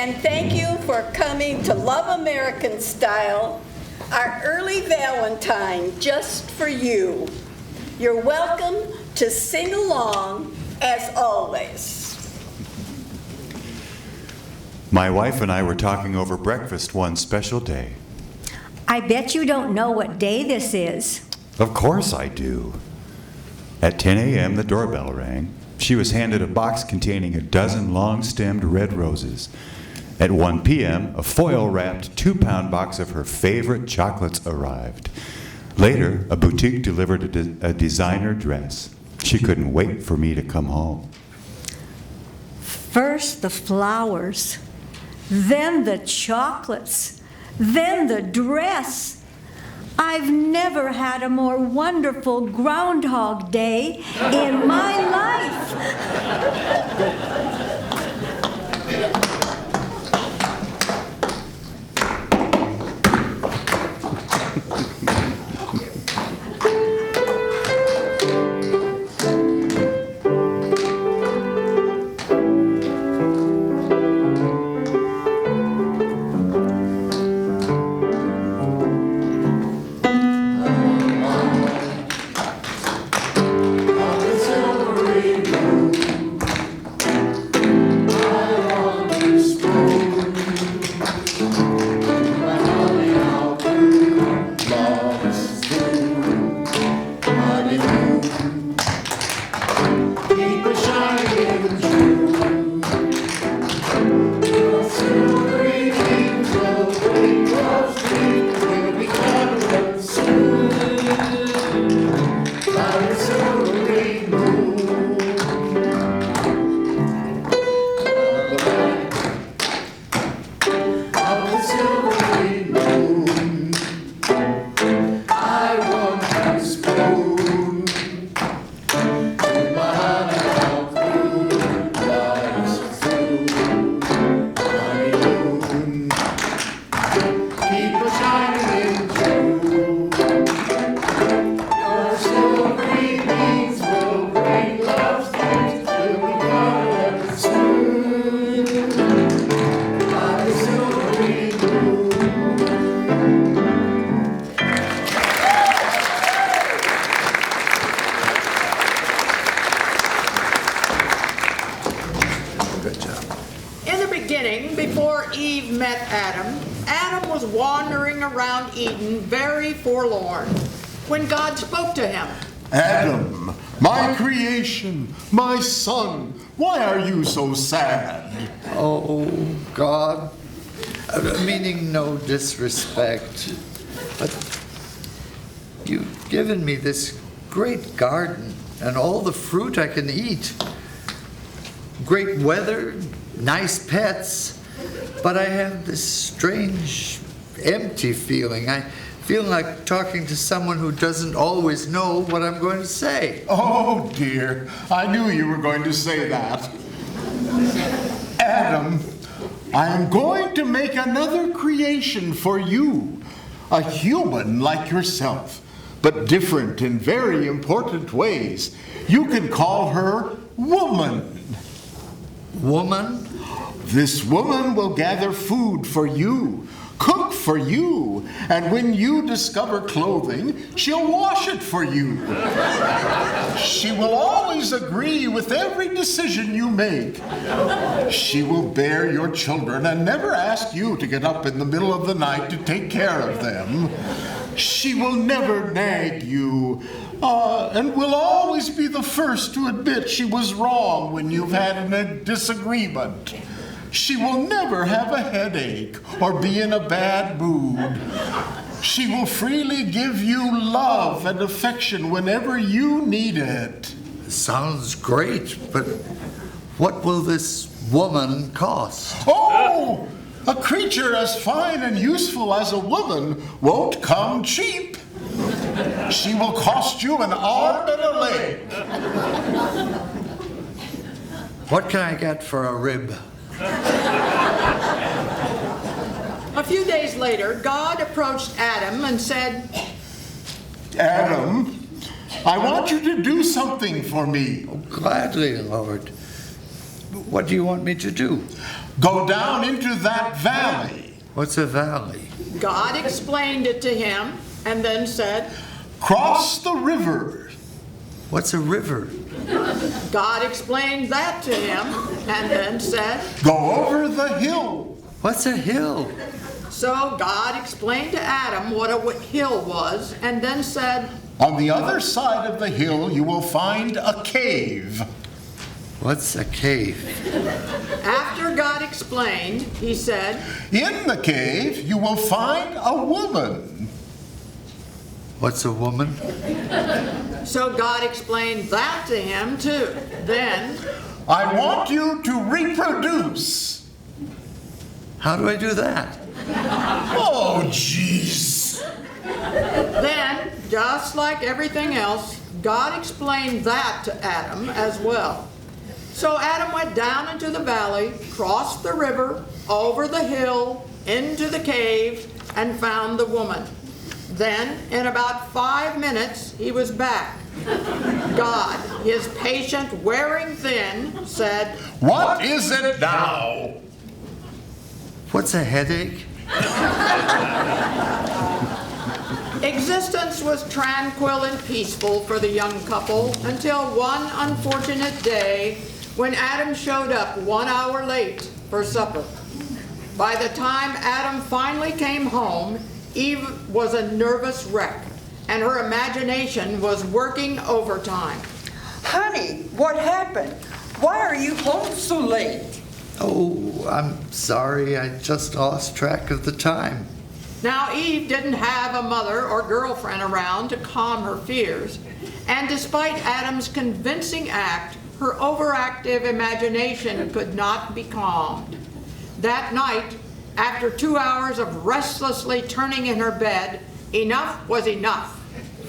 And thank you for coming to Love American Style, our early Valentine just for you. You're welcome to sing along as always. My wife and I were talking over breakfast one special day. I bet you don't know what day this is. Of course I do. At 10 a.m. the doorbell rang. She was handed a box containing a dozen long-stemmed red roses. At 1 p.m., a foil-wrapped 2-pound box of her favorite chocolates arrived. Later, a boutique delivered a designer dress. She couldn't wait for me to come home. First the flowers, then the chocolates, then the dress. I've never had a more wonderful Groundhog Day in my life. Before Eve met Adam, Adam was wandering around Eden very forlorn when God spoke to him. Adam, my creation, my son, why are you so sad? Oh, God, meaning no disrespect, but you've given me this great garden and all the fruit I can eat. Great weather, nice pets, but I have this strange, empty feeling. I feel like talking to someone who doesn't always know what I'm going to say. Oh, dear. I knew you were going to say that. Adam, I am going to make another creation for you. A human like yourself, but different in very important ways. You can call her Woman. Woman? This woman will gather food for you, cook for you, and when you discover clothing, she'll wash it for you. She will always agree with every decision you make. She will bear your children and never ask you to get up in the middle of the night to take care of them. She will never nag you, and will always be the first to admit she was wrong when you've had a disagreement. She will never have a headache or be in a bad mood. She will freely give you love and affection whenever you need it. Sounds great, but what will this woman cost? Oh, a creature as fine and useful as a woman won't come cheap. She will cost you an arm and a leg. What can I get for a rib? A few days later, God approached Adam and said, Adam, I want you to do something for me. Oh, gladly, Lord. What do you want me to do? Go down into that valley. What's a valley? God explained it to him and then said, Cross the river. What's a river? God explained that to him and then said, Go over the hill. What's a hill? so God explained to Adam what a hill was and then said, On the other side of the hill, you will find a cave. What's a cave? after God explained, he said, In the cave, you will find a woman. What's a woman? so God explained that to him too. Then, I want you to reproduce. How do I do that? Oh, jeez. then, just like everything else, God explained that to Adam as well. So Adam went down into the valley, crossed the river, over the hill, into the cave, and found the woman. Then, in about 5 minutes, he was back. God, his patient, wearing thin, said, What is it now? What's a headache? Existence was tranquil and peaceful for the young couple until one unfortunate day when Adam showed up 1 hour late for supper. By the time Adam finally came home, Eve was a nervous wreck, and her imagination was working overtime. Honey, what happened? Why are you home so late? Oh, I'm sorry. I just lost track of the time. Now, Eve didn't have a mother or girlfriend around to calm her fears, and despite Adam's convincing act, her overactive imagination could not be calmed. That night, after 2 hours of restlessly turning in her bed, enough was enough.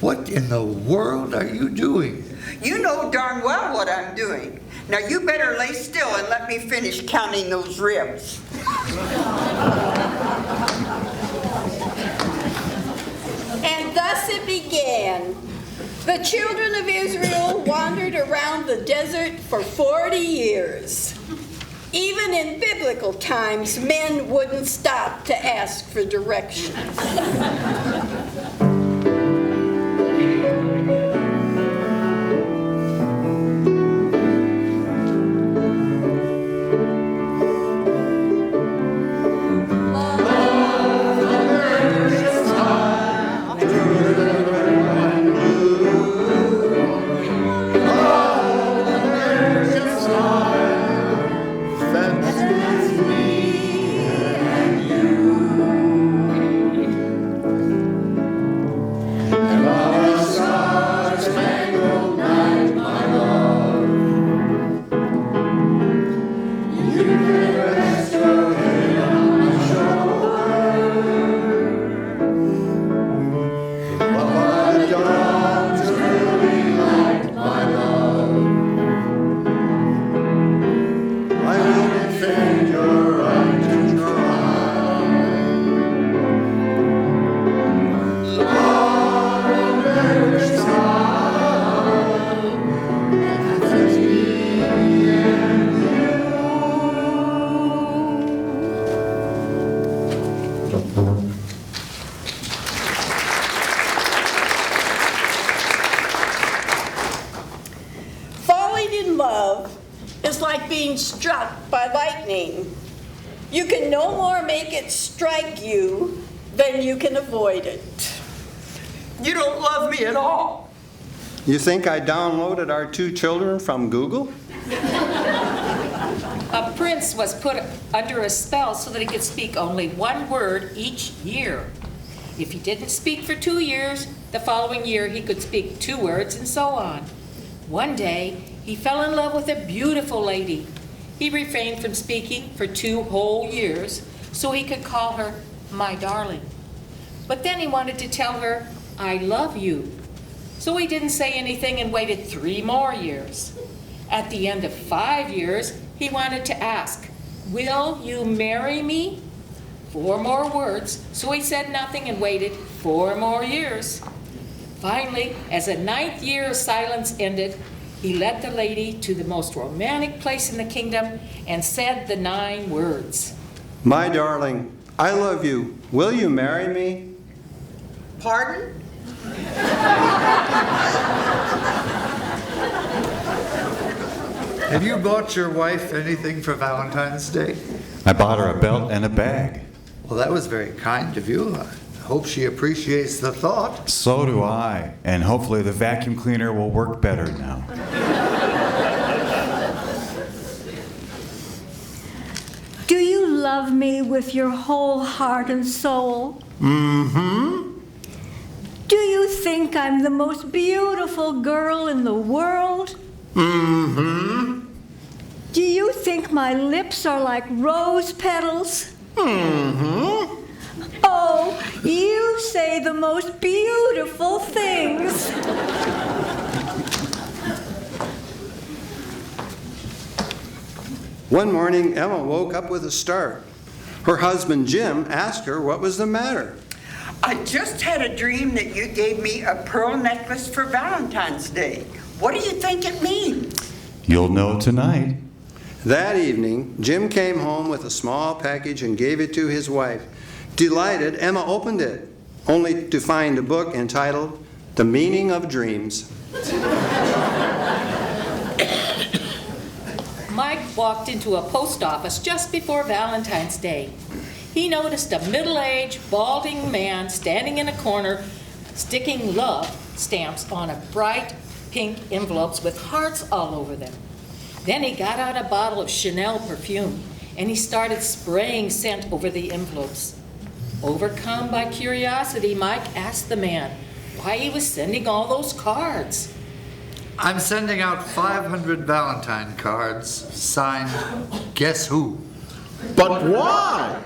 What in the world are you doing? You know darn well what I'm doing. Now you better lay still and let me finish counting those ribs. And thus it began. The children of Israel wandered around the desert for 40 years. Even in biblical times, men wouldn't stop to ask for directions. Falling in love is like being struck by lightning. You can no more make it strike you than you can avoid it. You don't love me at all. You think I downloaded our two children from Google? A prince was put under a spell so that he could speak only one word each year. If he didn't speak for 2 years, the following year he could speak 2 words, and so on. One day, he fell in love with a beautiful lady. He refrained from speaking for 2 whole years so he could call her my darling. But then he wanted to tell her, I love you. So he didn't say anything and waited 3 more years. At the end of 5 years, he wanted to ask, will you marry me? 4 more words, so he said nothing and waited 4 more years. Finally, as the 9th year of silence ended, He led the lady to the most romantic place in the kingdom and said the 9 words. My darling, I love you. Will you marry me? Pardon? Have you bought your wife anything for Valentine's Day? I bought her a belt and a bag. Well, that was very kind of you. I hope she appreciates the thought. So do I. And hopefully the vacuum cleaner will work better now. Do you love me with your whole heart and soul? Mm-hmm. Do you think I'm the most beautiful girl in the world? Mm-hmm. Do you think my lips are like rose petals? Mm-hmm. Oh, you say the most beautiful things. One morning, Emma woke up with a start. Her husband, Jim, asked her what was the matter. I just had a dream that you gave me a pearl necklace for Valentine's Day. What do you think it means? You'll know tonight. That evening, Jim came home with a small package and gave it to his wife. Delighted, Emma opened it, only to find a book entitled The Meaning of Dreams. Mike walked into a post office just before Valentine's Day. He noticed a middle-aged, balding man standing in a corner, sticking love stamps on a bright pink envelopes with hearts all over them. Then he got out a bottle of Chanel perfume and he started spraying scent over the envelopes. Overcome by curiosity, Mike asked the man why he was sending all those cards. I'm sending out 500 Valentine cards, signed, guess who? But why?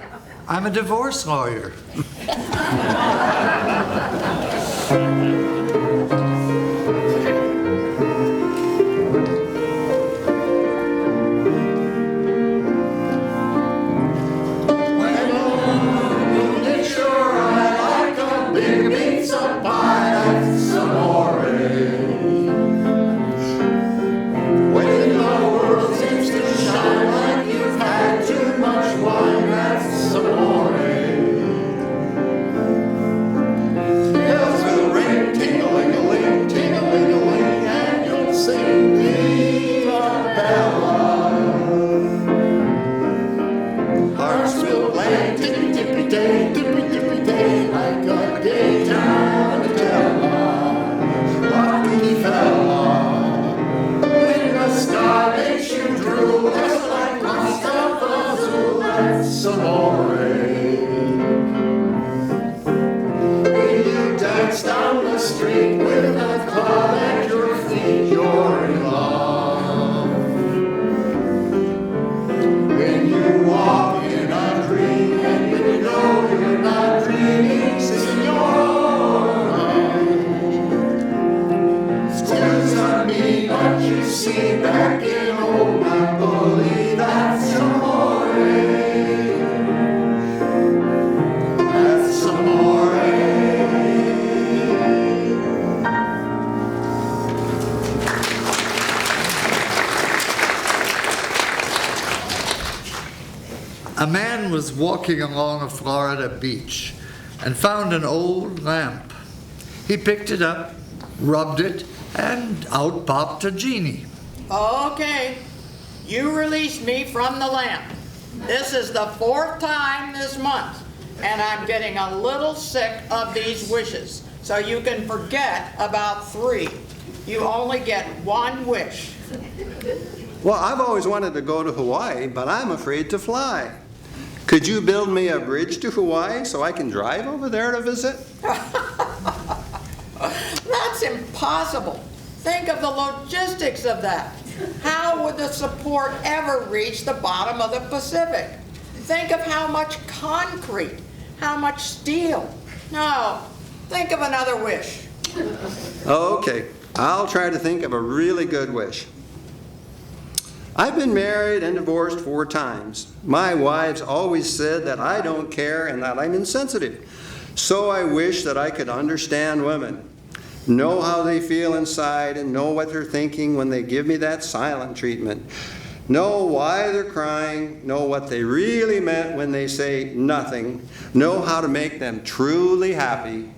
I'm a divorce lawyer. A man was walking along a Florida beach and found an old lamp. He picked it up, rubbed it, and out popped a genie. Okay, you released me from the lamp. This is the 4th time this month, and I'm getting a little sick of these wishes. So you can forget about 3. You only get 1 wish. Well, I've always wanted to go to Hawaii, but I'm afraid to fly. Could you build me a bridge to Hawaii so I can drive over there to visit? That's impossible. Think of the logistics of that. How would the support ever reach the bottom of the Pacific? Think of how much concrete, how much steel. No, think of another wish. Okay, I'll try to think of a really good wish. I've been married and divorced 4 times. My wives always said that I don't care and that I'm insensitive. So I wish that I could understand women. know how they feel inside and know what they're thinking when they give me that silent treatment. Know why they're crying, know what they really meant when they say nothing, know how to make them truly happy.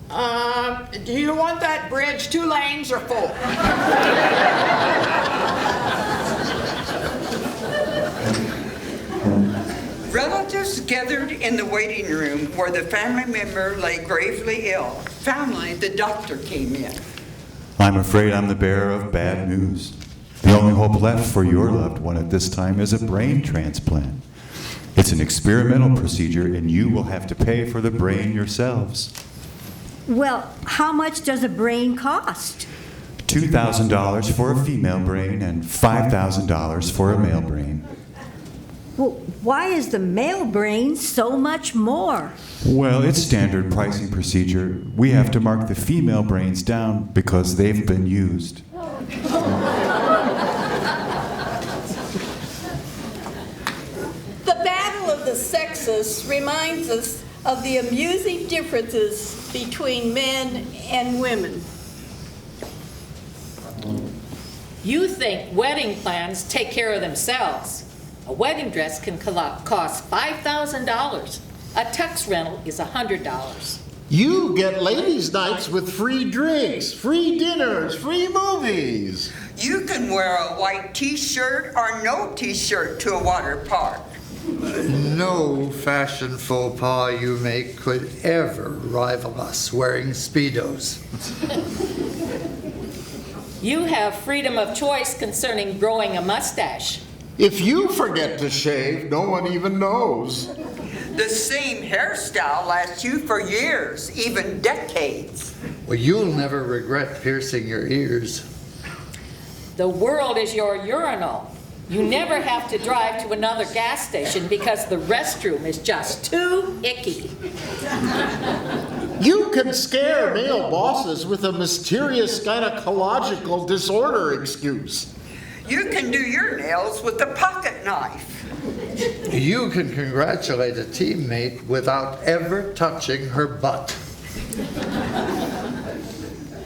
Do you want that bridge 2 lanes or 4? Relatives gathered in the waiting room where the family member lay gravely ill. Finally, the doctor came in. I'm afraid I'm the bearer of bad news. The only hope left for your loved one at this time is a brain transplant. It's an experimental procedure, and you will have to pay for the brain yourselves. Well, how much does a brain cost? $2,000 for a female brain and $5,000 for a male brain. Well, why is the male brain so much more? Well, it's standard pricing procedure. We have to mark the female brains down because they've been used. The battle of the sexes reminds us of the amusing differences between men and women. You think wedding plans take care of themselves. A wedding dress can cost $5,000. A tux rental is $100. You get ladies' nights with free drinks, free dinners, free movies. You can wear a white t-shirt or no t-shirt to a water park. No fashion faux pas you make could ever rival us wearing Speedos. You have freedom of choice concerning growing a mustache. If you forget to shave, no one even knows. The same hairstyle lasts you for years, even decades. Well, you'll never regret piercing your ears. The world is your urinal. You never have to drive to another gas station because the restroom is just too icky. You can scare male bosses with a mysterious gynecological disorder excuse. You can do your nails with a pocket knife. You can congratulate a teammate without ever touching her butt.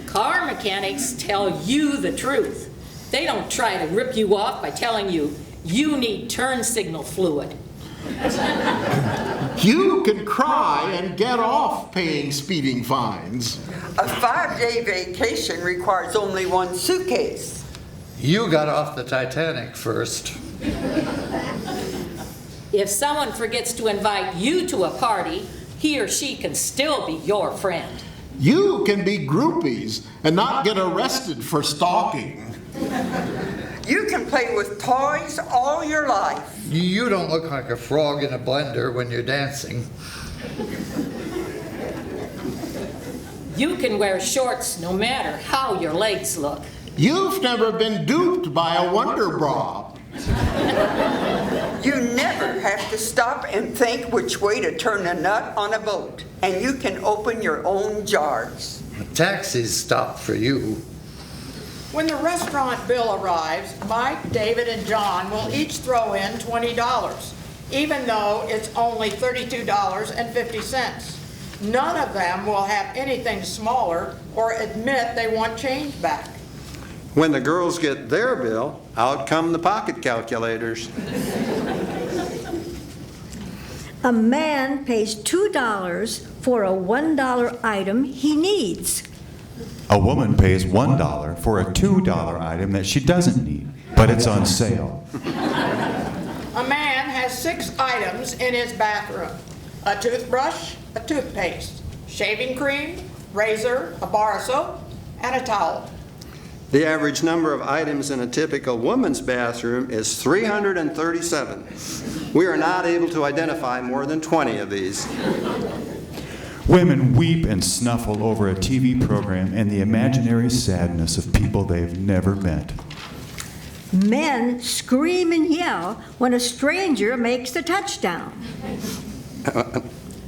Car mechanics tell you the truth. They don't try to rip you off by telling you you need turn signal fluid. You can cry and get off paying speeding fines. A 5-day vacation requires only one suitcase. You got off the Titanic first. If someone forgets to invite you to a party, he or she can still be your friend. You can be groupies and not get arrested for stalking. You can play with toys all your life. You don't look like a frog in a blender when you're dancing. You can wear shorts no matter how your legs look. You've never been duped by a Wonder Bra. You never have to stop and think which way to turn a nut on a boat. And you can open your own jars. Taxis stop for you. When the restaurant bill arrives, Mike, David, and John will each throw in $20, even though it's only $32.50. None of them will have anything smaller or admit they want change back. When the girls get their bill, out come the pocket calculators. A man pays $2 for a $1 item he needs. A woman pays $1 for a $2 item that she doesn't need, but it's on sale. A man has 6 items in his bathroom: a toothbrush, a toothpaste, shaving cream, razor, a bar of soap, and a towel. The average number of items in a typical woman's bathroom is 337. We are not able to identify more than 20 of these. Women weep and snuffle over a TV program and the imaginary sadness of people they've never met. Men scream and yell when a stranger makes the touchdown.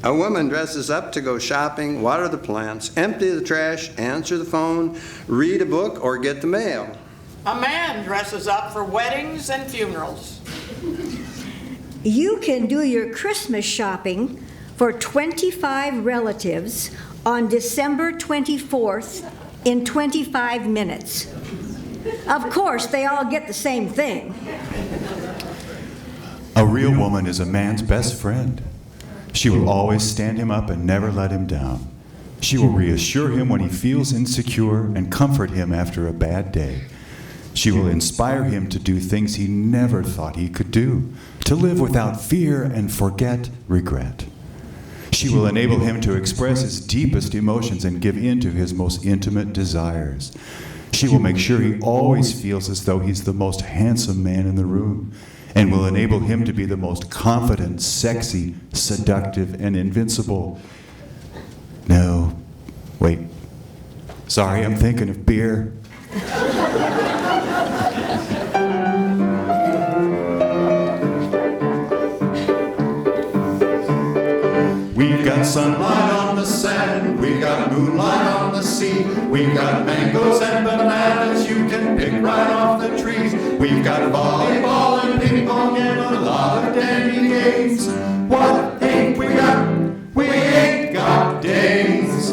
A woman dresses up to go shopping, water the plants, empty the trash, answer the phone, read a book, or get the mail. A man dresses up for weddings and funerals. You can do your Christmas shopping for 25 relatives on December 24th in 25 minutes. Of course, they all get the same thing. A real woman is a man's best friend. She will always stand him up and never let him down. She will reassure him when he feels insecure and comfort him after a bad day. She will inspire him to do things he never thought he could do, to live without fear and forget regret. She will enable him to express his deepest emotions and give in to his most intimate desires. She will make sure he always feels as though he's the most handsome man in the room, and will enable him to be the most confident, sexy, seductive, and invincible. No, wait. Sorry, I'm thinking of beer. We've got sunlight on the sand, we got moonlight on the sea, we've got mangoes and bananas you can pick right off the trees. We've got volleyball and ping pong and a lot of dandy games. What ain't we got? We ain't got days.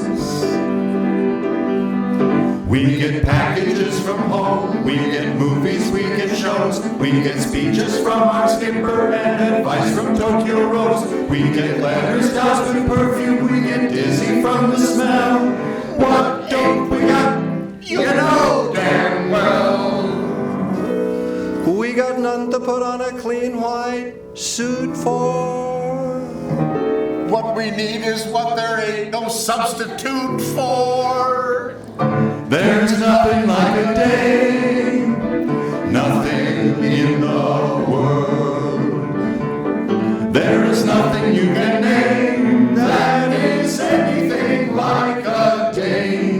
We get packages from home, we get movies, we get shows, we get speeches from our skipper and advice from Tokyo Rose. We get letters doused with perfume, we get dizzy from the smell. What don't we got? You know damn well. We got none to put on a clean white suit for. What we need is what there ain't no substitute for. There's nothing like a day, nothing in the world. There is nothing you can name that is anything like a day.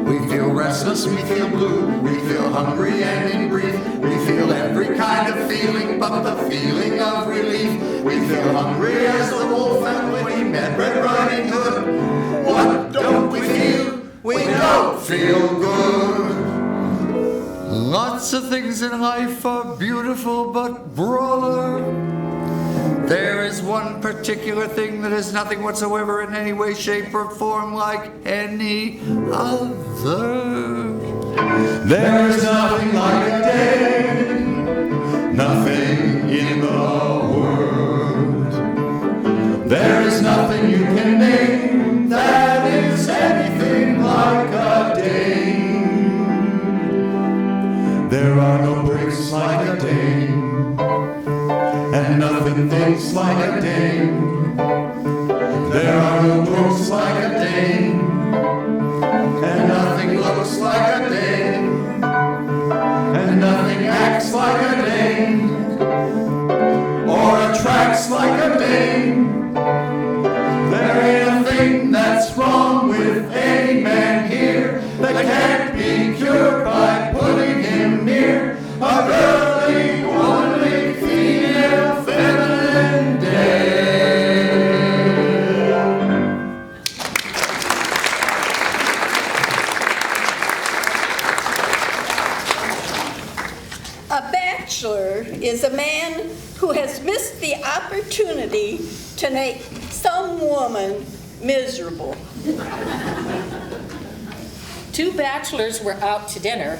We feel restless, we feel blue, we feel hungry and in brief. We feel every kind of feeling but the feeling of relief. We feel hungry as the wolf and when he met Red Riding Hood. What don't we feel? We don't feel good. Lots of things in life are beautiful, but brother, there is one particular thing that is nothing whatsoever in any way, shape, or form like any other. There is nothing like a day, nothing in the world. There is nothing you can name that is anything like a day. There are no bricks like a day, and nothing thinks like a day. There are no books like a day, and nothing looks like a day, and nothing acts like a day, or attracts like a day. There ain't a thing that's wrong with any man here that can't be cured by putting him near a girly, womanly, female, feminine day. A bachelor is a man who has missed the opportunity to make some woman miserable. Two bachelors were out to dinner.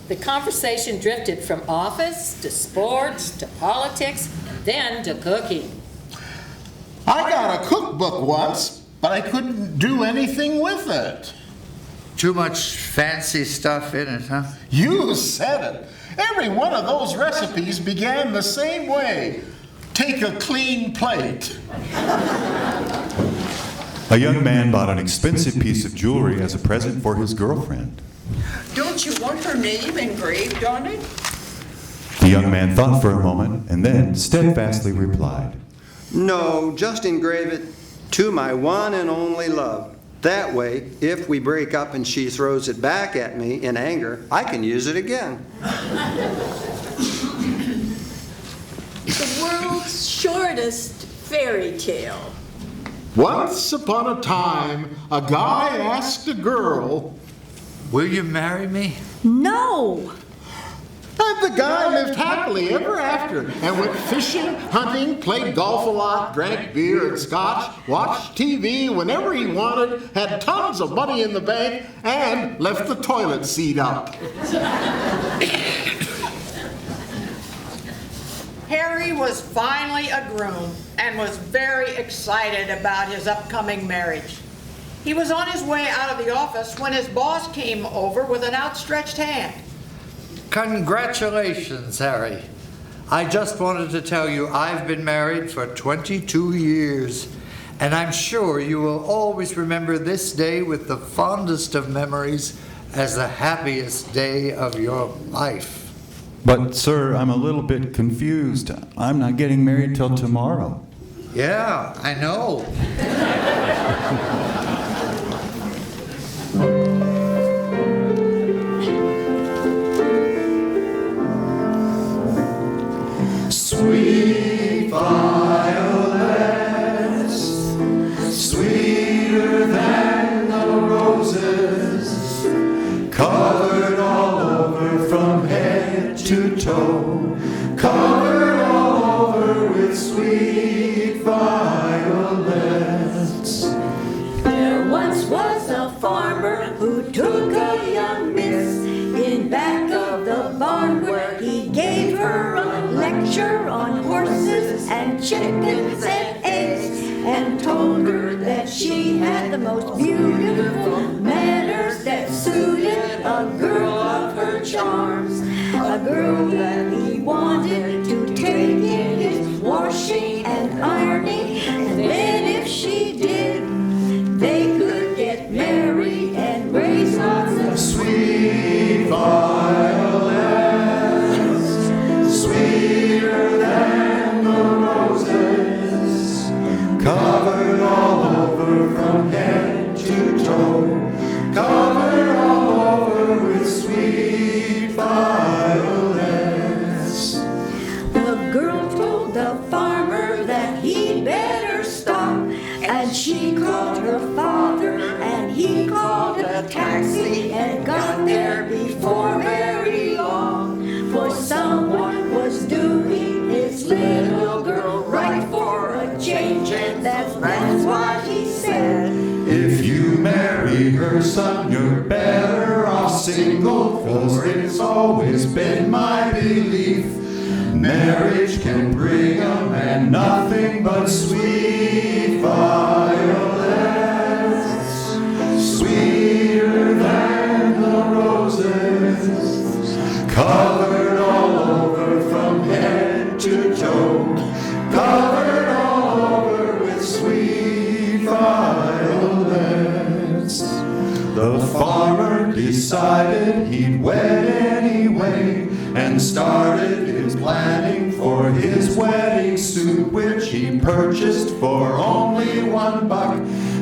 The conversation drifted from office to sports to politics, then to cooking. I got a cookbook once, but I couldn't do anything with it. Too much fancy stuff in it, huh? You said it. Every one of those recipes began the same way. Take a clean plate. A young man bought an expensive piece of jewelry as a present for his girlfriend. Don't you want her name engraved on it? The young man thought for a moment and then steadfastly replied, No, just engrave it to my one and only love. That way, if we break up and she throws it back at me in anger, I can use it again. The world's shortest fairy tale. Once upon a time, a guy asked a girl, Will you marry me? No, And the guy lived happily ever after and went fishing, hunting, played golf a lot, drank beer and scotch, watched TV whenever he wanted, had tons of money in the bank, and left the toilet seat up. Harry was finally a groom and was very excited about his upcoming marriage. He was on his way out of the office when his boss came over with an outstretched hand. Congratulations, Harry. I just wanted to tell you I've been married for 22 years, and I'm sure you will always remember this day with the fondest of memories as the happiest day of your life. But, sir, I'm a little bit confused. I'm not getting married till tomorrow. Yeah, I know. Sweet violets, sweeter than the roses, covered all over from head to toe, covered all over with sweet violets. There once was a farmer who took a young miss in back of the barn where he gave her a lecture on horses and chickens and eggs and told her that she had the most beautiful manners that suited a girl of her charms, a girl that he wanted to take in his washing and ironing, and then if she did, they could get married and raise lots of Sweet violets, sweeter than the roses, covered all over from head to toe, covered all over with sweet violets. The girl told the farmer that he'd better stop, and she called her father, and he called a taxi, and got there before very long. For someone was doing his little girl right for a change, and that's why he said, If you marry her, son, you're better off single, for it's always been my belief marriage can bring a man nothing but sweet violets, sweeter than the roses, covered all over from head to toe, covered all over with sweet violets. The farmer decided he'd wed anyway and started his planning for his wedding suit, which he purchased for only $1.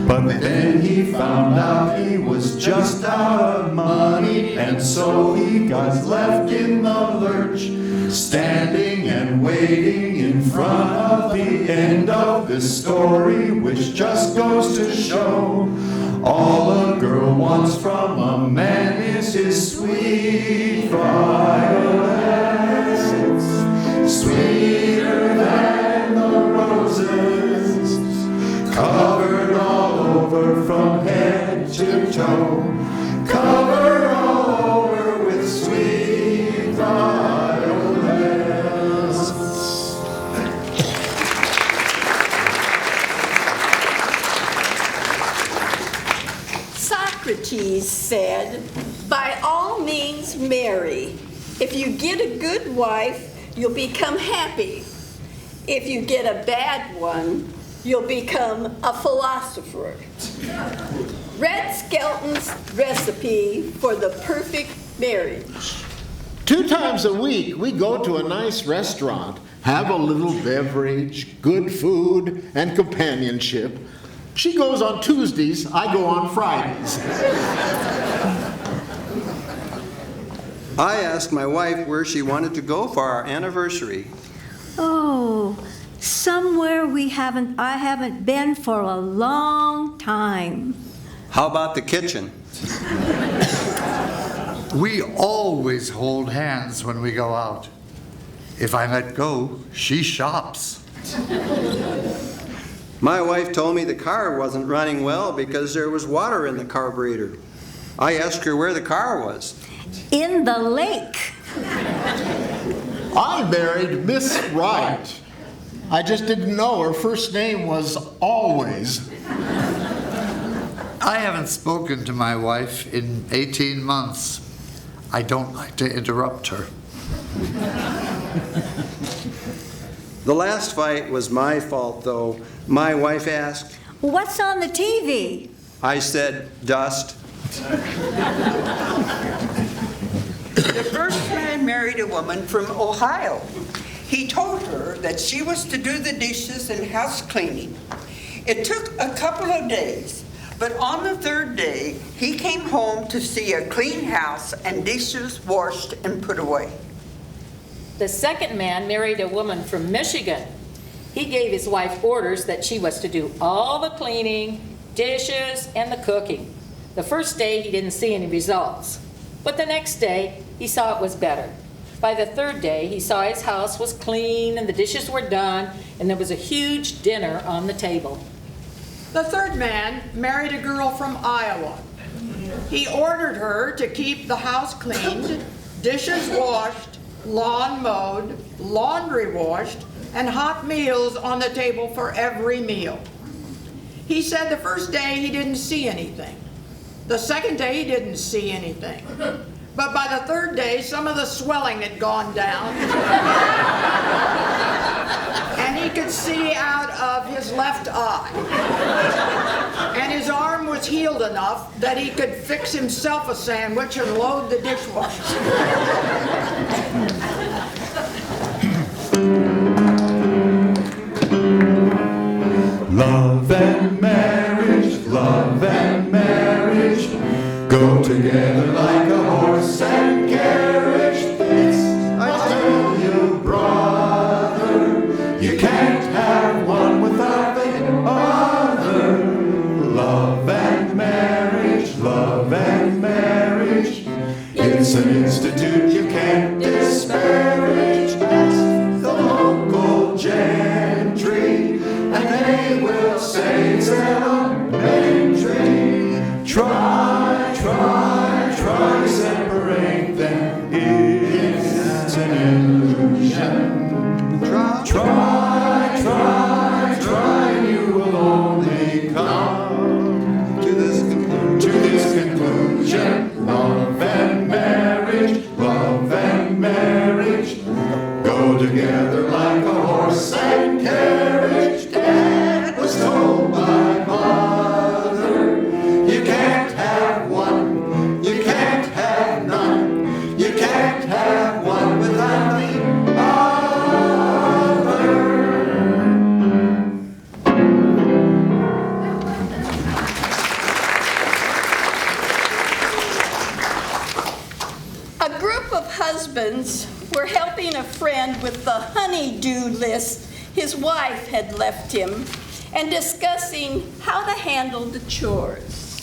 But then he found out he was just out of money, and so he got left in the lurch, standing and waiting in front of the end of this story, which just goes to show all a girl wants from a man is his sweet violets, sweeter than the roses, covered all over from head to toe, covered all over with sweet violets. Socrates said, by all means marry. If you get a good wife, you'll become happy. If you get a bad one, you'll become a philosopher. Red Skelton's recipe for the perfect marriage. 2 times a week, we go to a nice restaurant, have a little beverage, good food, and companionship. She goes on Tuesdays, I go on Fridays. I asked my wife where she wanted to go for our anniversary. oh, somewhere I haven't been for a long time. How about the kitchen? We always hold hands when we go out. If I let go, she shops. My wife told me the car wasn't running well because there was water in the carburetor. I asked her where the car was. In the lake. I married Miss Wright. I just didn't know her first name was Always. I haven't spoken to my wife in 18 months. I don't like to interrupt her. The last fight was my fault, though. My wife asked. What's on the TV? I said, dust. The first man married a woman from Ohio. He told her that she was to do the dishes and house cleaning. It took a couple of days, but on the third day, he came home to see a clean house and dishes washed and put away. The second man married a woman from Michigan. He gave his wife orders that she was to do all the cleaning, dishes, and the cooking. The first day, he didn't see any results. But the next day, he saw it was better. By the third day, he saw his house was clean and the dishes were done, and there was a huge dinner on the table. The third man married a girl from Iowa. He ordered her to keep the house cleaned, dishes washed, lawn mowed, laundry washed, and hot meals on the table for every meal. He said the first day he didn't see anything. The second day he didn't see anything. But by the third day, some of the swelling had gone down. And he could see out of his left eye. And his arm was healed enough that he could fix himself a sandwich and load the dishwasher. Love and marriage go together like a horse and carriage. This I tell you, brother, you can't have one without the other. Love and marriage, it's an institute you can't disparage. Ask the local gentry, and they will say it's elementary. Try to separate them. It's an illusion. Try, you will only come to this conclusion. Love and marriage go together like a horse and carriage. Dad was told by mother, you can't have one, you can't have none, you can't have one without the other. A group of husbands were helping a friend with the honey-do list his wife had left him and discussing how to handle the chores.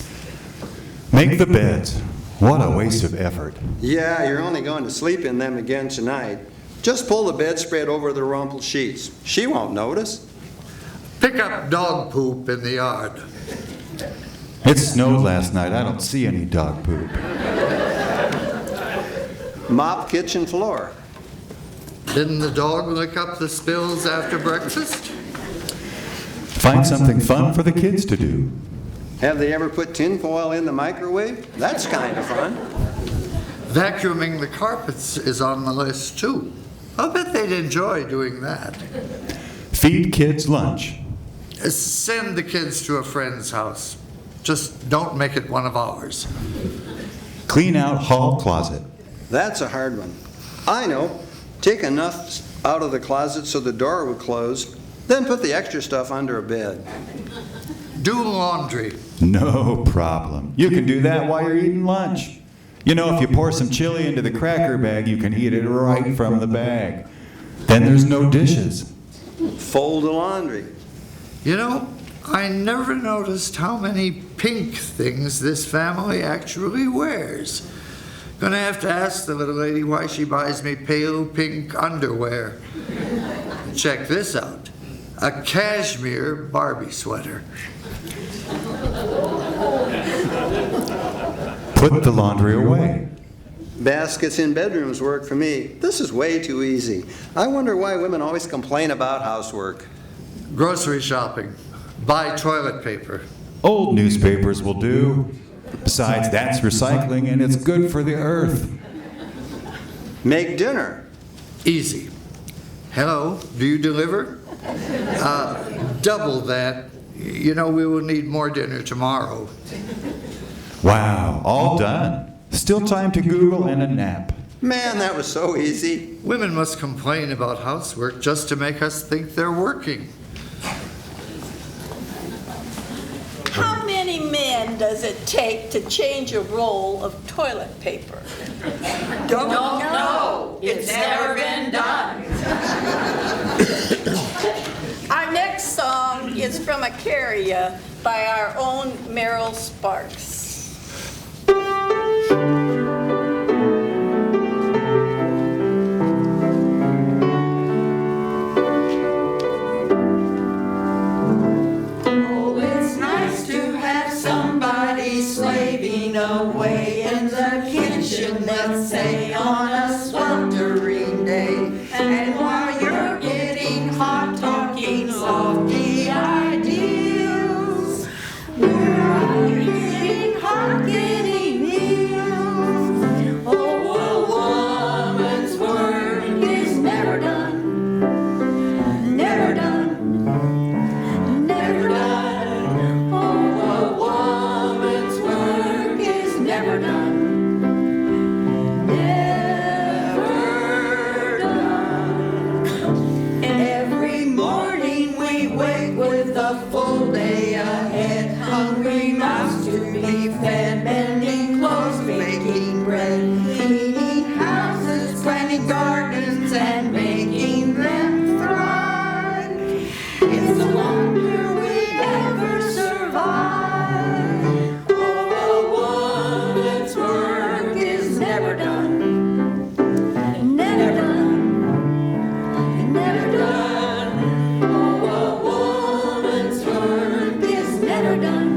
Make the beds. What a waste of effort. Yeah, you're only going to sleep in them again tonight. Just pull the bedspread over the rumpled sheets. She won't notice. Pick up dog poop in the yard. It snowed last night. I don't see any dog poop. Mop kitchen floor. Didn't the dog lick up the spills after breakfast? Find something fun for the kids to do. Have they ever put tinfoil in the microwave? That's kind of fun. Vacuuming the carpets is on the list, too. I'll bet they'd enjoy doing that. Feed kids lunch. Send the kids to a friend's house. Just don't make it one of ours. Clean out hall closet. That's a hard one. I know. Take enough out of the closet so the door would close, then put the extra stuff under a bed. Do laundry. No problem. You can do that while you're eating lunch. You know, if you pour some chili into the cracker bag, you can eat it right from the bag. Then there's no dishes. Fold the laundry. You know, I never noticed how many pink things this family actually wears. Gonna have to ask the little lady why she buys me pale pink underwear. Check this out. A cashmere Barbie sweater. Put the laundry away. Baskets in bedrooms work for me. This is way too easy. I wonder why women always complain about housework. Grocery shopping. Buy toilet paper. Old newspapers will do. Besides, that's recycling and it's good for the earth. Make dinner. Easy. Hello, do you deliver? Double that. You know, we will need more dinner tomorrow. Wow, all done. Still time to Google and a nap. Man, that was so easy. Women must complain about housework just to make us think they're working. How many men does it take to change a roll of toilet paper? Don't know. It's never been done. Our next song is from Icaria by our own Meryl Sparks. Oh, it's nice to have somebody slaving away in the kitchen, let's say on a sweltering day. And while you're getting hot, talking lofty ideals, we're all getting hot, getting meals. Oh, a woman's work is never done, never done, never done. Oh, a woman's work is never done. Never done. Every morning we wake with a full day ahead, hungry mouths to be fed, mending clothes, baking bread, cleaning houses, planting gardens, and making them thrive. It's a wonder we ever survive. Oh, a woman's work is never done, never done, never done. Oh, a woman's work is never done,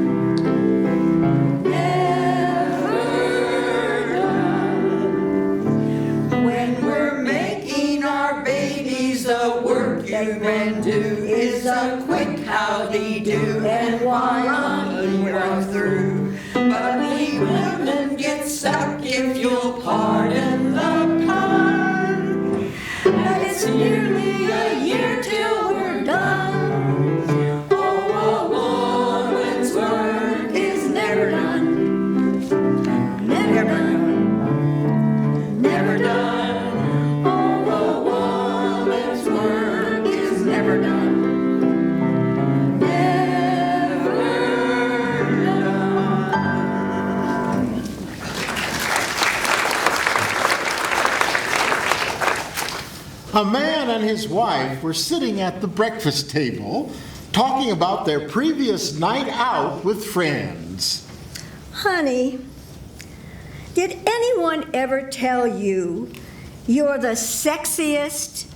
never done. When we're making our babies, the work you men do is a quick howdy-do, and while on we're through. But we women get stuck, if you'll pardon the pun, and it's nearly a year till we're done. Oh, a woman's work is never done, never done, never done. Oh, a woman's work is never done, never done. A man and his wife were sitting at the breakfast table talking about their previous night out with friends. Honey, did anyone ever tell you you're the sexiest,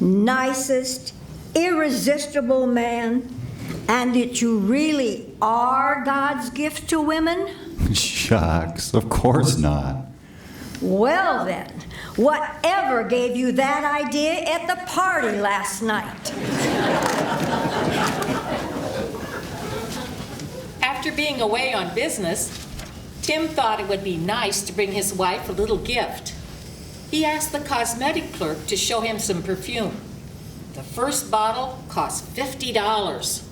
nicest, irresistible man, and that you really are God's gift to women? Shucks, of course not. Well then, whatever gave you that idea at the party last night? After being away on business, Tim thought it would be nice to bring his wife a little gift. He asked the cosmetic clerk to show him some perfume. The first bottle cost $50.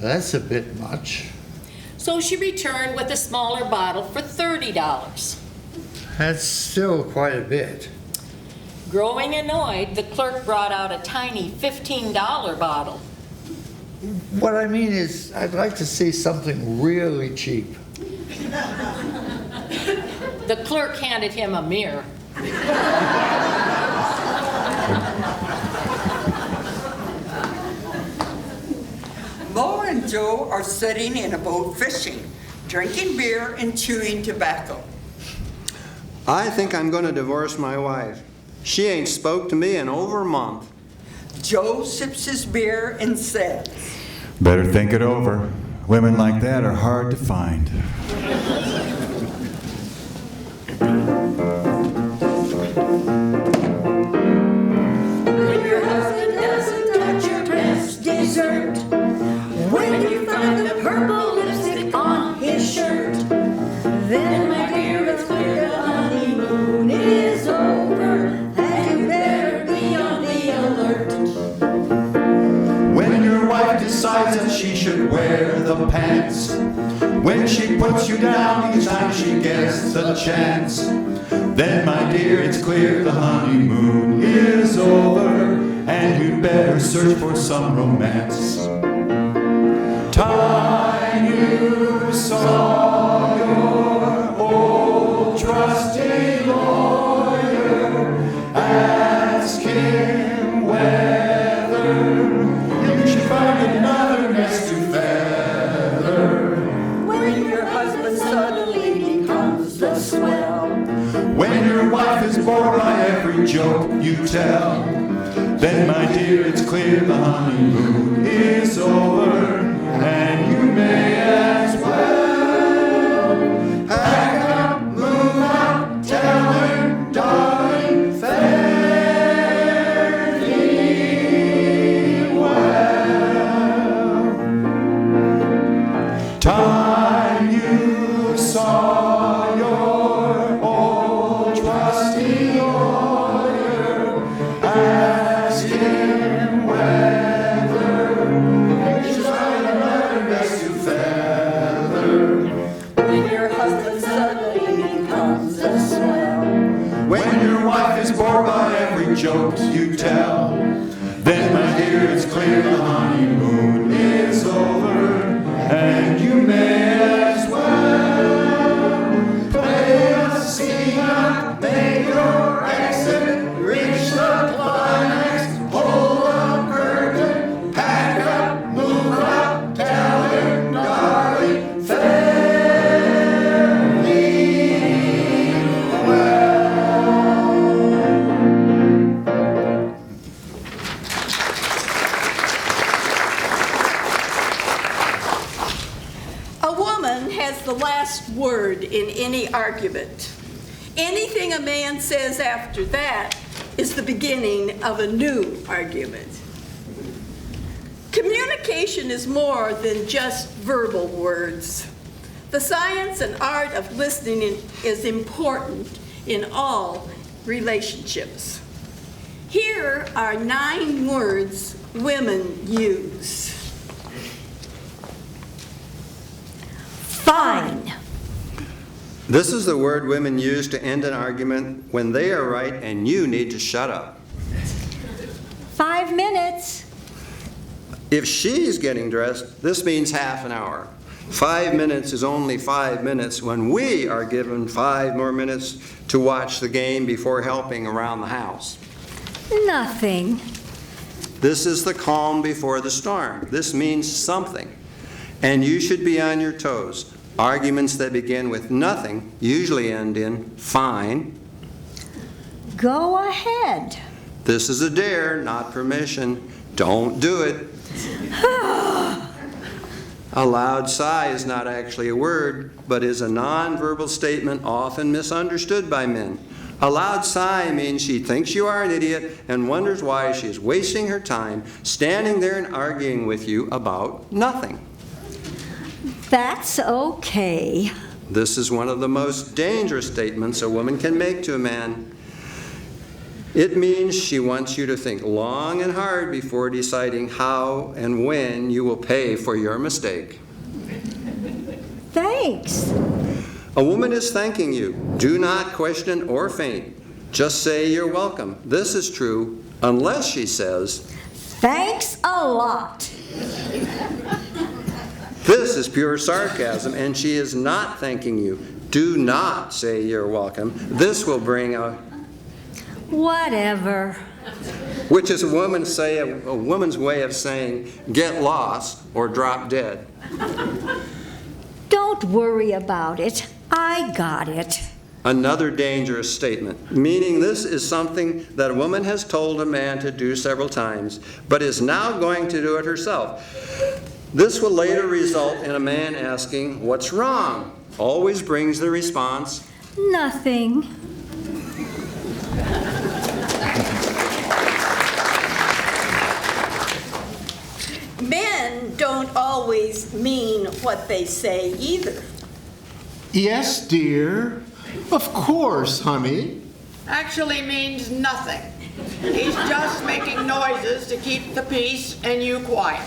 That's a bit much. So she returned with a smaller bottle for $30. That's still quite a bit. Growing annoyed, the clerk brought out a tiny $15 bottle. What I mean is, I'd like to see something really cheap. The clerk handed him a mirror. Mo and Joe are sitting in a boat fishing, drinking beer and chewing tobacco. I think I'm going to divorce my wife. She ain't spoke to me in over a month. Joe sips his beer and says, Better think it over. Women like that are hard to find. When your husband doesn't touch your best dessert, when you find the purple lipstick on his shirt, then my dear, it's clear the honeymoon is over, and you better be on the alert. When your wife decides that she should wear the pants, when she puts you down each time she gets the chance, then my dear, it's clear the honeymoon is over, and you'd better search for some romance. Time you saw your old trusty lawyer, ask him whether you should find another nest to feather. When your husband suddenly becomes the swell, When your wife is bored by every joke you tell, then my dear, it's clear the honeymoon is over, and you may as well pack up, move out, tell her, darling, fare thee well. Time you saw your old trusty lawyer, ask him whether you should find another nest to feather. when your husband suddenly becomes a swell, When your wife is bored by every joke you tell, then my dear, it's clear the honeymoon is over, and you may as well play a scene up, make your exit, reach the climax, pull the curtain, pack up, move out, tell her, darling, fare thee well. A woman has the last word in any argument. Anything a man says after that is the beginning of a new argument. Communication is more than just verbal words. The science and art of listening is important in all relationships. Here are 9 words women use. fine. This is the word women use to end an argument when they are right and you need to shut up. 5 minutes. If she's getting dressed, this means half an hour. 5 minutes is only 5 minutes when we are given 5 more minutes to watch the game before helping around the house. Nothing. This is the calm before the storm. This means something. And you should be on your toes. Arguments that begin with nothing usually end in fine. Go ahead. This is a dare, not permission. Don't do it. A loud sigh is not actually a word, but is a nonverbal statement often misunderstood by men. A loud sigh means she thinks you are an idiot and wonders why she is wasting her time standing there and arguing with you about nothing. That's okay. This is one of the most dangerous statements a woman can make to a man. It means she wants you to think long and hard before deciding how and when you will pay for your mistake. Thanks. A woman is thanking you. Do not question or faint. Just say you're welcome. This is true unless she says, Thanks a lot. this is pure sarcasm and she is not thanking you. Do not say you're welcome. This will bring a Whatever. which is a woman's way of saying get lost or drop dead. Don't worry about it. I got it. Another dangerous statement, meaning this is something that a woman has told a man to do several times, but is now going to do it herself. This will later result in a man asking, "What's wrong?" Always brings the response, Nothing. Men don't always mean what they say either. Yes, dear. Of course, honey. Actually means nothing. He's just making noises to keep the peace and you quiet.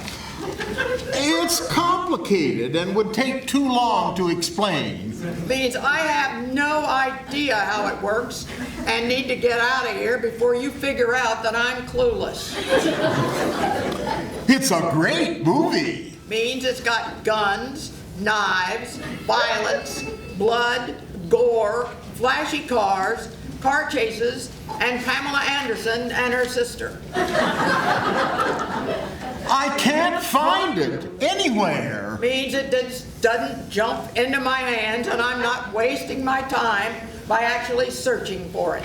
It's complicated and would take too long to explain. Means I have no idea how it works and need to get out of here before you figure out that I'm clueless. It's a great movie. Means it's got guns, knives, violence, blood, gore, flashy cars, car chases, and Pamela Anderson and her sister. I can't find it anywhere. Means it doesn't jump into my hands and I'm not wasting my time by actually searching for it.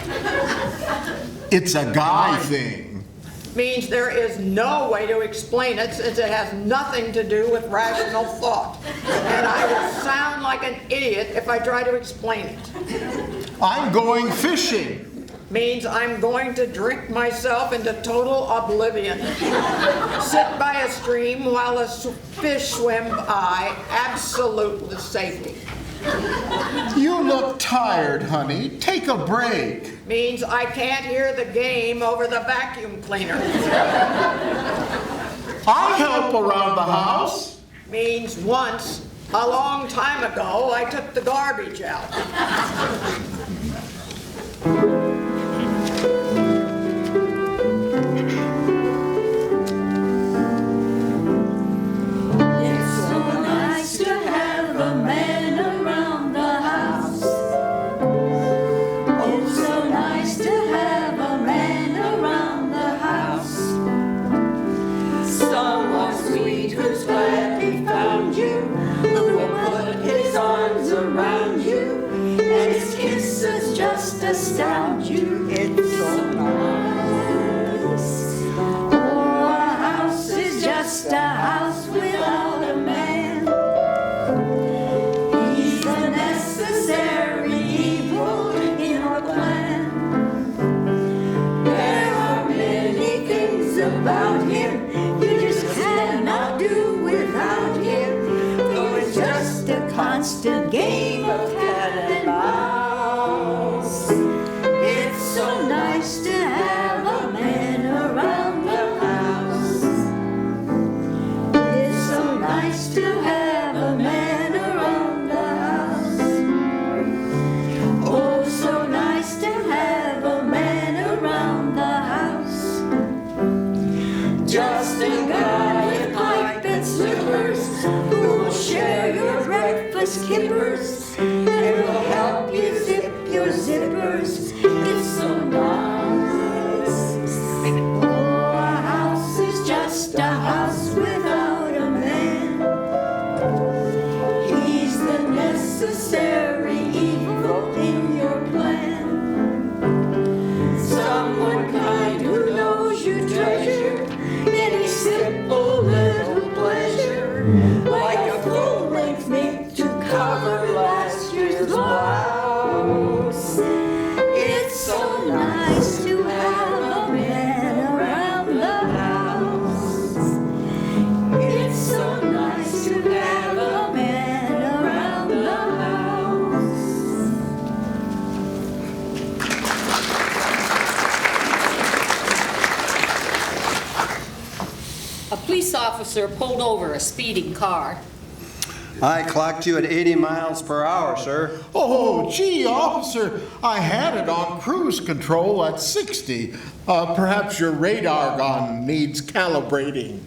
It's a guy thing. Means there is no way to explain it since it has nothing to do with rational thought. And I will sound like an idiot if I try to explain it. I'm going fishing. Means I'm going to drink myself into total oblivion. Sit by a stream while a fish swim by, absolute safety. You look tired, honey. Take a break. Means I can't hear the game over the vacuum cleaner. I help around the house. Means once, a long time ago, I took the garbage out. It's so nice to have a man around the house. Oh, so nice to have a man around the house. Someone sweet who's glad he found you, who will put his arms around you, and his kisses just astound you. It's so nice. Oh, a house is just a house without a man. He's the necessary evil in our plan. There are many things about him you just cannot do without him. Though it's just a constant game of cat and mouse. It's so nice to have a man around the house. It's so nice to have a man around the house. Oh, so nice to have a man around the house. Just a guy with pipe and slippers who will share your breakfast kippers and will help you zip your zippers. It's so nice. Oh, a house is just a house without a man. He's the necessary evil in your plan. Someone kind who knows you treasure any simple little pleasure, like a full-length mink to cover last year's blouse. It's so nice to have a man around the house. It's so nice to have a man around the house. A police officer pulled over a speeding car. I clocked you at 80 miles per hour, sir. Oh, gee, officer, I had it on cruise control at 60. Perhaps your radar gun needs calibrating.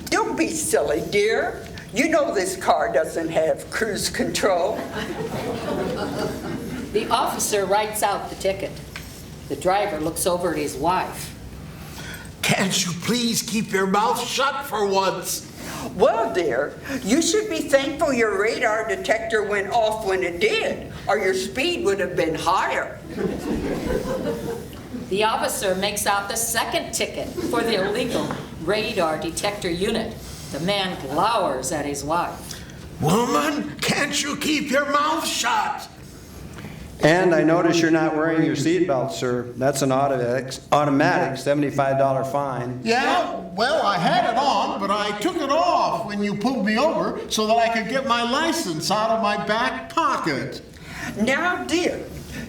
Don't be silly, dear. You know this car doesn't have cruise control. The officer writes out the ticket. The driver looks over at his wife. Can't you please keep your mouth shut for once? Well, dear, you should be thankful your radar detector went off when it did, or your speed would have been higher. The officer makes out the second ticket for the illegal radar detector unit. The man glowers at his wife. Woman, can't you keep your mouth shut? And I notice you're not wearing your seatbelt, sir. That's an automatic $75 fine. Yeah, well, I had it on, but I took it off when you pulled me over so that I could get my license out of my back pocket. Now, dear,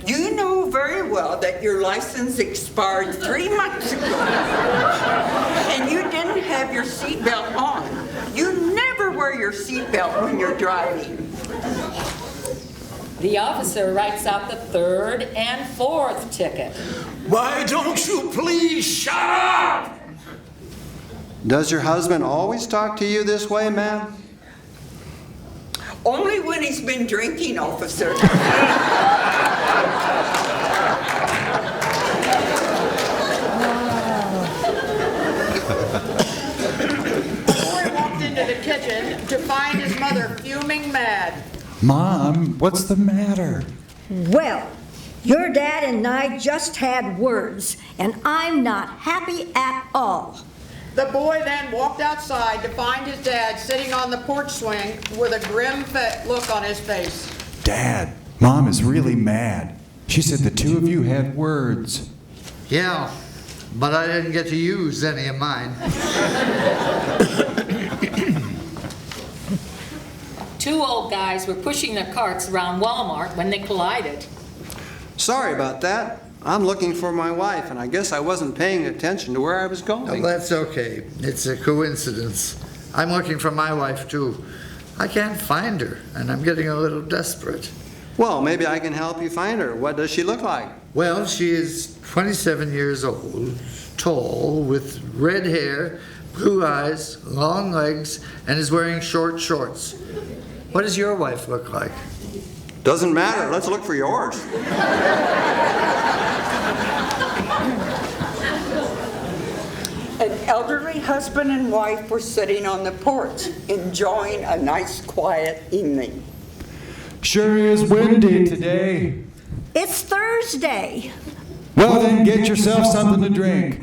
you know very well that your license expired 3 months ago, and you didn't have your seatbelt on. You never wear your seatbelt when you're driving. The officer writes out the third and fourth ticket. Why don't you please shut up? Does your husband always talk to you this way, ma'am? Only when he's been drinking, officer. Boy walked into the kitchen to find his mother fuming mad. Mom, what's the matter? Well, your dad and I just had words, and I'm not happy at all. The boy then walked outside to find his dad sitting on the porch swing with a grim look on his face. Dad, Mom is really mad. She said the two of you had words. Yeah, but I didn't get to use any of mine. Two old guys were pushing their carts around Walmart when they collided. Sorry about that. I'm looking for my wife, and I guess I wasn't paying attention to where I was going. No, that's okay. It's a coincidence. I'm looking for my wife, too. I can't find her, and I'm getting a little desperate. Well, maybe I can help you find her. What does she look like? Well, she is 27 years old, tall, with red hair, blue eyes, long legs, and is wearing short shorts. What does your wife look like? Doesn't matter. Let's look for yours. An elderly husband and wife were sitting on the porch, enjoying a nice, quiet evening. Sure is windy today. It's Thursday. Well, then get yourself something to drink.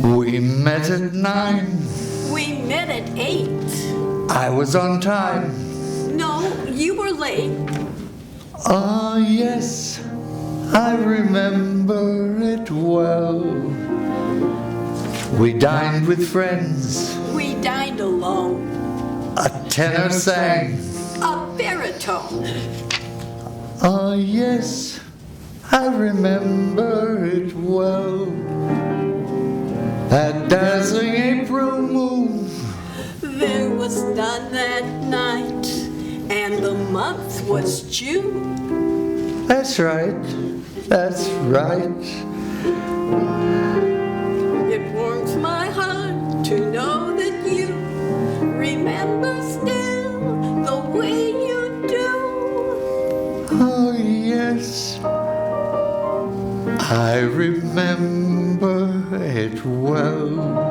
We met at 9. We met at 8. I was on time. No, you were late. Ah, yes, I remember it well. We dined with friends. We dined alone. A tenor sang. A baritone. Ah, yes, I remember it well. That dazzling April moon. There was none that night, and the month was June. That's right, that's right. It warms my heart to know that you remember still the way you do. Oh, yes, I remember it well.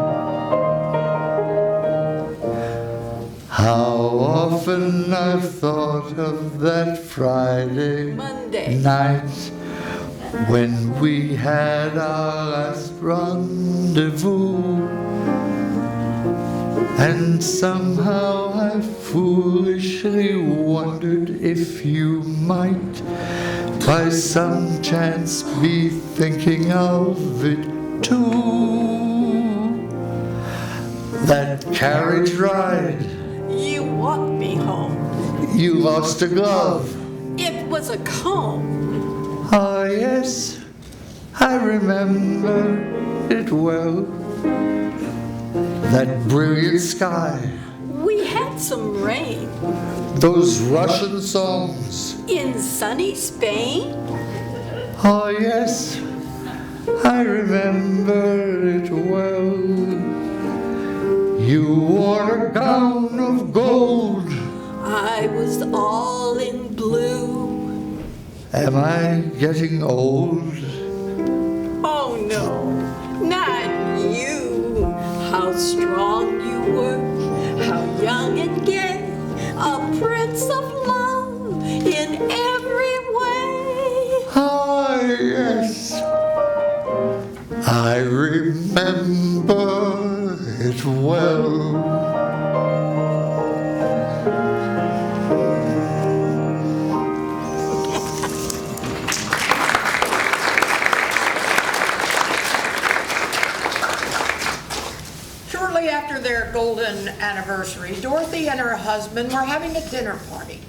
How often I've thought of that Friday Monday. night when we had our last rendezvous. And somehow I foolishly wondered if you might by some chance be thinking of it too. That carriage ride. You walked me home. You lost a glove. It was a comb. Ah, yes, I remember it well. That brilliant sky. We had some rain. Those Russian songs. In sunny Spain. Ah, yes, I remember it well. You wore a gown of gold. I was all in blue. Am I getting old? Oh no, not you. How strong you were, how young and gay, a prince of love in every way. Ah, yes. I remember it well. Shortly after their golden anniversary, Dorothy and her husband were having a dinner party.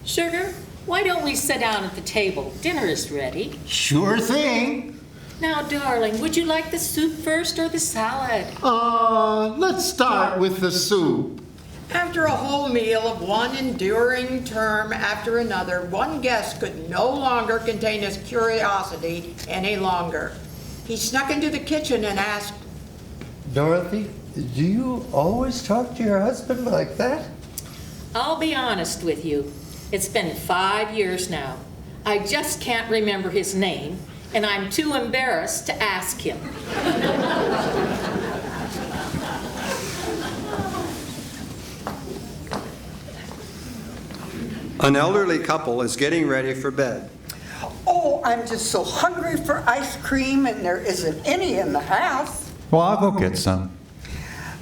Sugar, why don't we sit down at the table? Dinner is ready. Sure thing. Now, darling, would you like the soup first or the salad? Let's start with the soup. After a whole meal of one enduring term after another, one guest could no longer contain his curiosity any longer. He snuck into the kitchen and asked, Dorothy, do you always talk to your husband like that? I'll be honest with you. It's been 5 years now. I just can't remember his name, and I'm too embarrassed to ask him. An elderly couple is getting ready for bed. Oh, I'm just so hungry for ice cream and there isn't any in the house. Well, I'll go get some.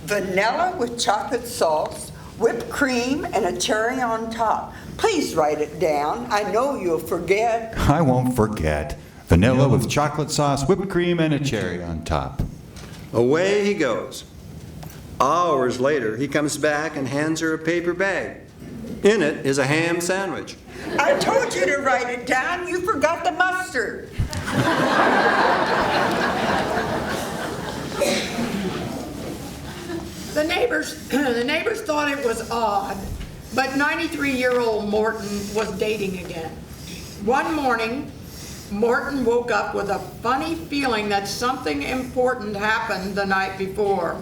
Vanilla with chocolate sauce, whipped cream, and a cherry on top. Please write it down. I know you'll forget. I won't forget. Vanilla with chocolate sauce, whipped cream, and a cherry on top. Away he goes. Hours later, he comes back and hands her a paper bag. In it is a ham sandwich. I told you to write it down. You forgot the mustard. the neighbors thought it was odd, but 93-year-old Morton was dating again. One morning, Morton woke up with a funny feeling that something important happened the night before.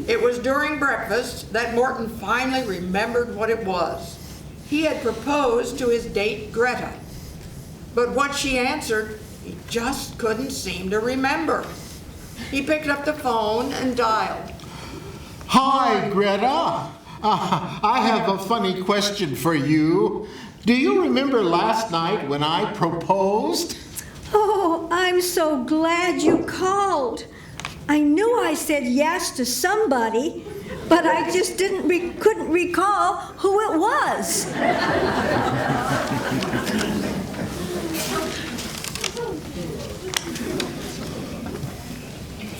It was during breakfast that Morton finally remembered what it was. He had proposed to his date, Greta. But what she answered, he just couldn't seem to remember. He picked up the phone and dialed. Hi, Greta. I have a funny question for you. Do you remember last night when I proposed? Oh, I'm so glad you called. I knew I said yes to somebody, but I just couldn't recall who it was.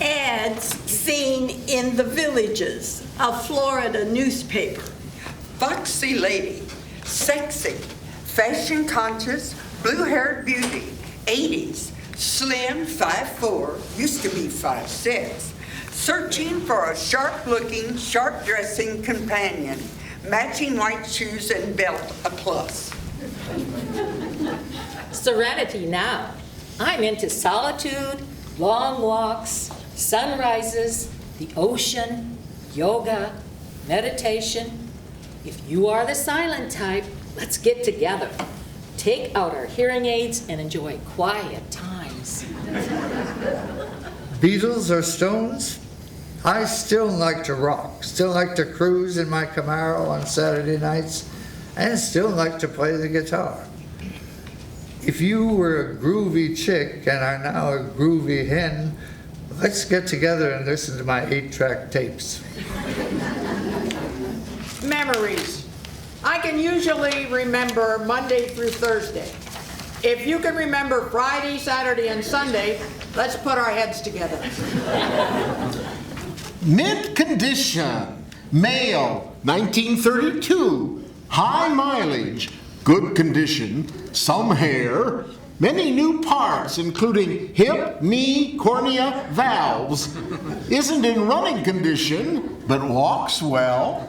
Ads seen in the Villages, a Florida newspaper. Foxy lady, sexy, fashion conscious, blue-haired beauty, 80s, slim, 5'4", used to be 5'6", searching for a sharp-looking, sharp-dressing companion, matching white shoes and belt a plus. Serenity now. I'm into solitude, long walks, sunrises, the ocean, yoga, meditation. If you are the silent type, let's get together. Take out our hearing aids and enjoy quiet times. Beatles or Stones? I still like to rock, still like to cruise in my Camaro on Saturday nights, and still like to play the guitar. If you were a groovy chick and are now a groovy hen, let's get together and listen to my 8-track tapes. Memories. I can usually remember Monday through Thursday. If you can remember Friday, Saturday, and Sunday, let's put our heads together. Mint condition, male, 1932, high mileage, good condition, some hair, many new parts including hip, knee, cornea, valves. Isn't in running condition, but walks well.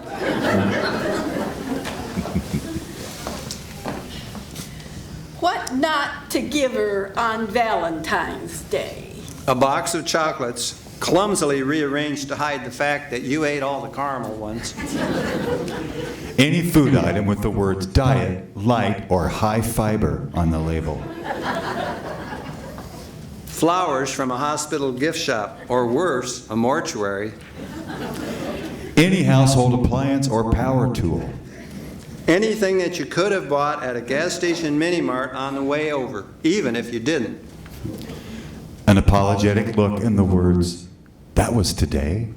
What not to give her on Valentine's Day? A box of chocolates, clumsily rearranged to hide the fact that you ate all the caramel ones. Any food item with the words diet, light, or high fiber on the label. Flowers from a hospital gift shop, or worse, a mortuary. Any household appliance or power tool. Anything that you could have bought at a gas station mini-mart on the way over, even if you didn't. An apologetic look in the words, that was today.